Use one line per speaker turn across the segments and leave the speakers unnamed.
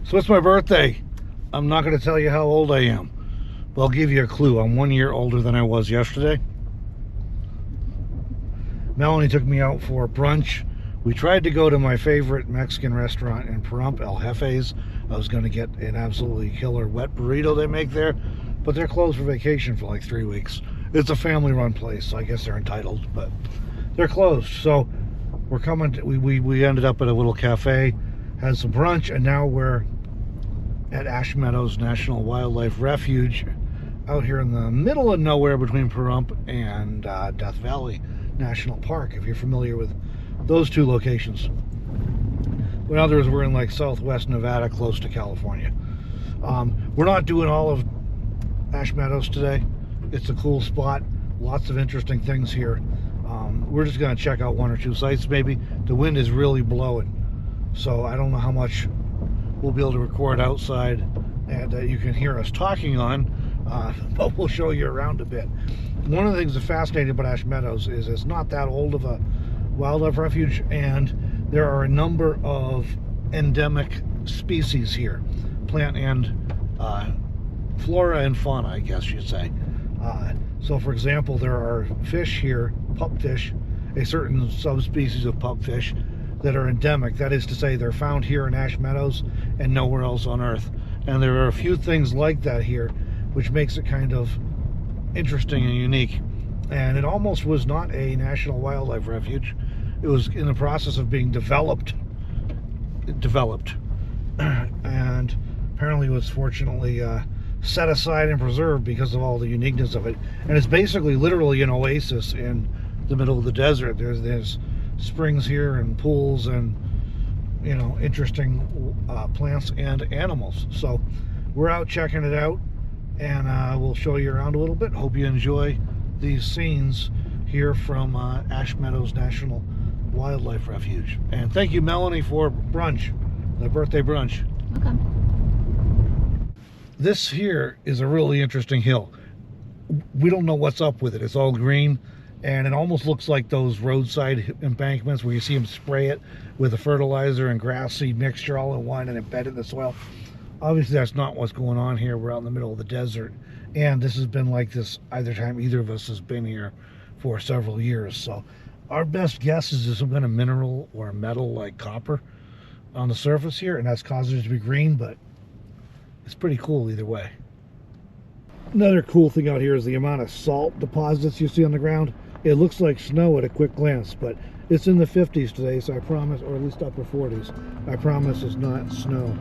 So it's my birthday. I'm not going to tell you how old I am, but I'll give you a clue. I'm 1 year older than I was yesterday. Melanie took me out for brunch. We tried to go to my favorite Mexican restaurant in Pahrump, El Jefe's. I was going to get an absolutely killer wet burrito they make there, but they're closed for vacation for like 3 weeks. It's a family-run place, so I guess they're entitled, but they're closed. So we're coming to, we ended up at a little cafe, had some brunch, and now we're at Meadows National Wildlife Refuge out here in the middle of nowhere between Pahrump and Death Valley National Park, if you're familiar with those two locations. In others, we're in like southwest Nevada, close to California. We're not doing all of Meadows today. It's a cool spot, lots of interesting things here. We're just going to check out 1 or 2 sites maybe. The wind is really blowing, so I don't know how much we'll be able to record outside and you can hear us talking on, but we'll show you around a bit. One of the things that's fascinating about Meadows is it's not that old of a wildlife refuge, and there are a number of endemic species here, plant and flora and fauna, I guess you'd say. So for example, there are fish here, pupfish, a certain subspecies of pupfish that are endemic. That is to say, they're found here in Meadows and nowhere else on Earth. And there are a few things like that here, which makes it kind of interesting and unique. And it almost was not a national wildlife refuge. It was in the process of being developed. And apparently was fortunately set aside and preserved because of all the uniqueness of it. And it's basically literally an oasis in the middle of the desert. There's springs here and pools and, you know, interesting plants and animals. So we're out checking it out, and we'll show you around a little bit. Hope you enjoy these scenes here from Meadows National Wildlife Refuge. And thank you, Melanie, for brunch, the birthday brunch.
Welcome.
This here is a really interesting hill. We don't know what's up with it. It's all green, and it almost looks like those roadside embankments where you see them spray it with a fertilizer and grass seed mixture all in one and embed it in the soil. Obviously, that's not what's going on here. We're out in the middle of the desert, and this has been like this either time either of us has been here for several years. So our best guess is there's some kind of mineral or metal like copper on the surface here, and that's causing it to be green, but it's pretty cool either way. Another cool thing out here is the amount of salt deposits you see on the ground. It looks like snow at a quick glance, but it's in the 50s today, so I promise, or at least upper 40s. I promise it's not snow.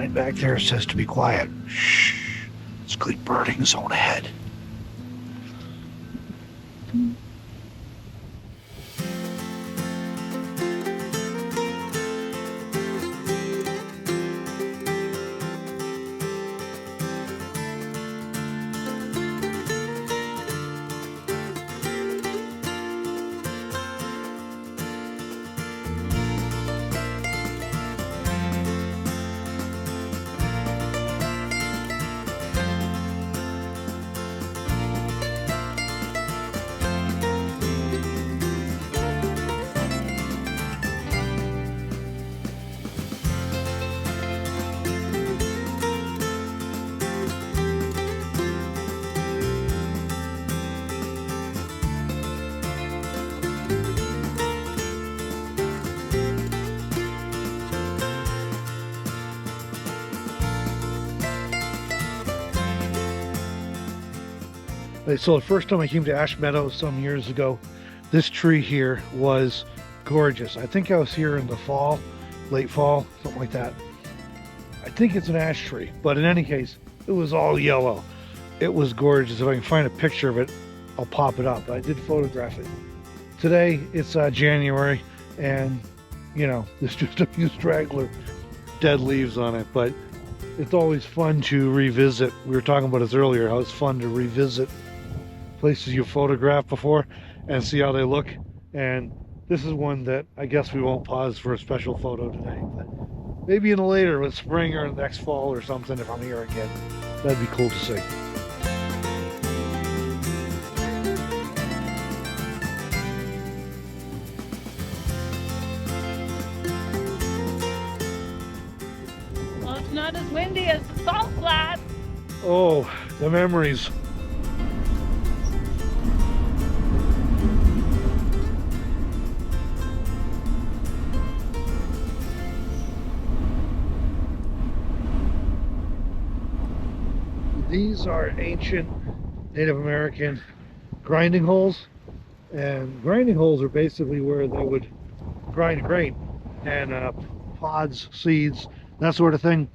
sign back there says to be quiet. Shh. Sleep birding zone ahead. So the first time I came to Ash Meadows some years ago, this tree here was gorgeous. I think I was here in the fall, late fall, something like that. I think it's an ash tree, but in any case, it was all yellow. It was gorgeous. If I can find a picture of it, I'll pop it up. I did photograph it. Today, it's January, and you know, there's just a few straggler dead leaves on it, but it's always fun to revisit. We were talking about this earlier, how it's fun to revisit places you photographed before and see how they look. And this is one that I guess we won't pause for a special photo today, but maybe in a later, with spring or next fall or something, if I'm here again. That'd be cool to see.
Well, it's not as windy as the salt flats.
Oh, the memories. These are ancient Native American grinding holes, and grinding holes are basically where they would grind grain and pods, seeds, that sort of thing.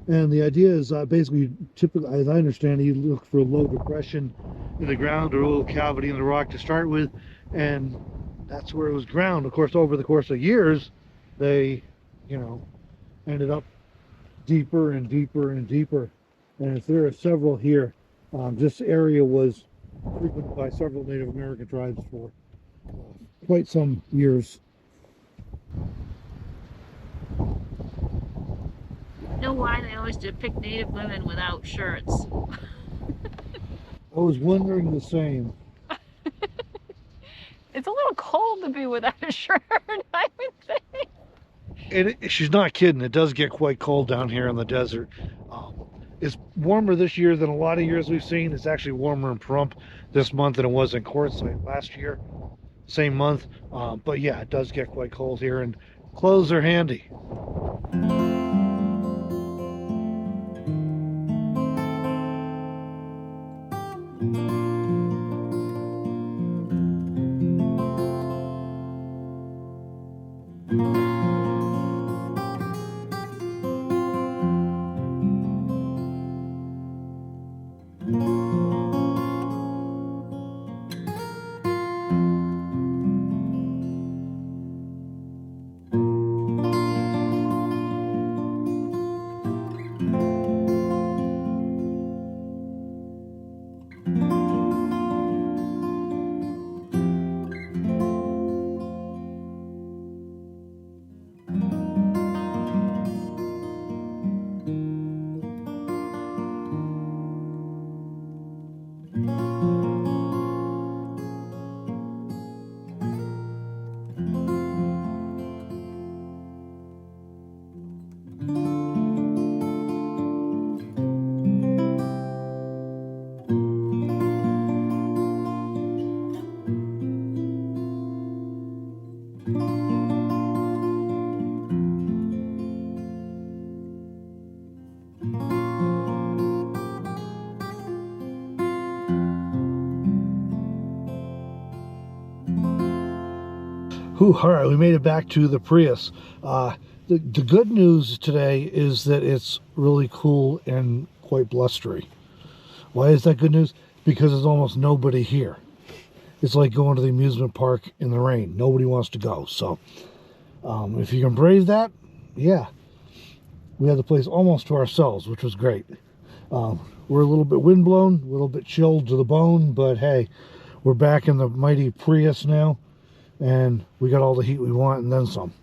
And the idea is basically, typically, as I understand it, you look for a low depression in the ground or a little cavity in the rock to start with, and that's where it was ground. Of course, over the course of years, they, you know, ended up deeper and deeper and deeper. And if there are several here, this area was frequented by several Native American tribes for quite some years.
You know why they always depict Native women without shirts?
I was wondering the same.
It's a little cold to be without a shirt, I would think.
And she's not kidding. It does get quite cold down here in the desert. It's warmer this year than a lot of years we've seen. It's actually warmer in Pahrump this month than it was in Quartzsite last year, same month. But yeah, it does get quite cold here, and clothes are handy. All right, we made it back to the Prius. The good news today is that it's really cool and quite blustery. Why is that good news? Because there's almost nobody here. It's like going to the amusement park in the rain. Nobody wants to go. So if you can brave that, yeah. We had the place almost to ourselves, which was great. We're a little bit windblown, a little bit chilled to the bone, but hey, we're back in the mighty Prius now, and we got all the heat we want and then some.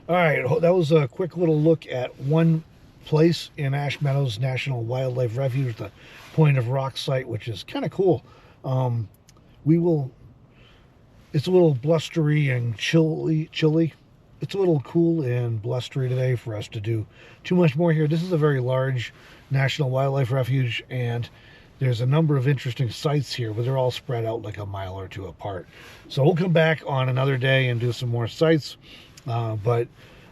All right, that was a quick little look at one place in Meadows National Wildlife Refuge, the Point of Rock site, which is kind of cool. It's a little blustery and chilly. It's a little cool and blustery today for us to do too much more here. This is a very large National Wildlife Refuge, and there's a number of interesting sites here, but they're all spread out like a mile or two apart. So we'll come back on another day and do some more sites. But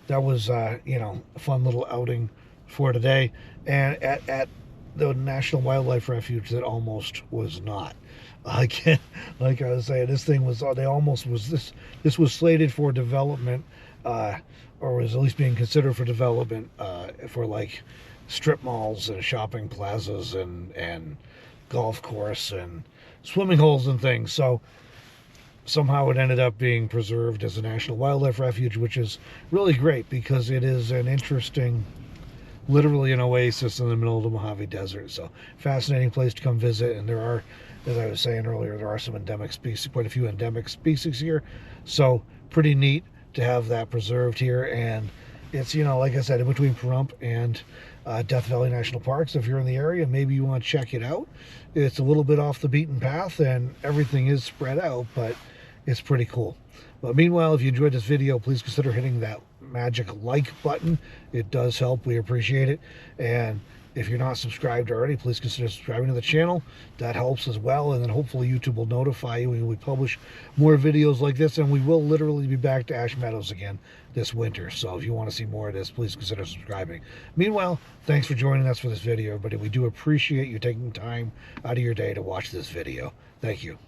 that was, you know, a fun little outing for today. And at the National Wildlife Refuge, that almost was not. Again, like I was saying, this thing was, this was slated for development, or was at least being considered for development, for like strip malls and shopping plazas and golf course and swimming holes and things. So somehow it ended up being preserved as a National Wildlife Refuge, which is really great because it is an interesting, literally an oasis in the middle of the Mojave Desert. So fascinating place to come visit. And there are, as I was saying earlier, there are some endemic species, quite a few endemic species here. So pretty neat to have that preserved here. And it's, you know, like I said, in between Pahrump and Death Valley National Park. So if you're in the area, maybe you want to check it out. It's a little bit off the beaten path and everything is spread out, but it's pretty cool. But meanwhile, if you enjoyed this video, please consider hitting that magic like button. It does help. We appreciate it. And if you're not subscribed already, please consider subscribing to the channel. That helps as well. And then hopefully YouTube will notify you when we publish more videos like this. And we will literally be back to Meadows again this winter. So if you want to see more of this, please consider subscribing. Meanwhile, thanks for joining us for this video, everybody. We do appreciate you taking time out of your day to watch this video. Thank you.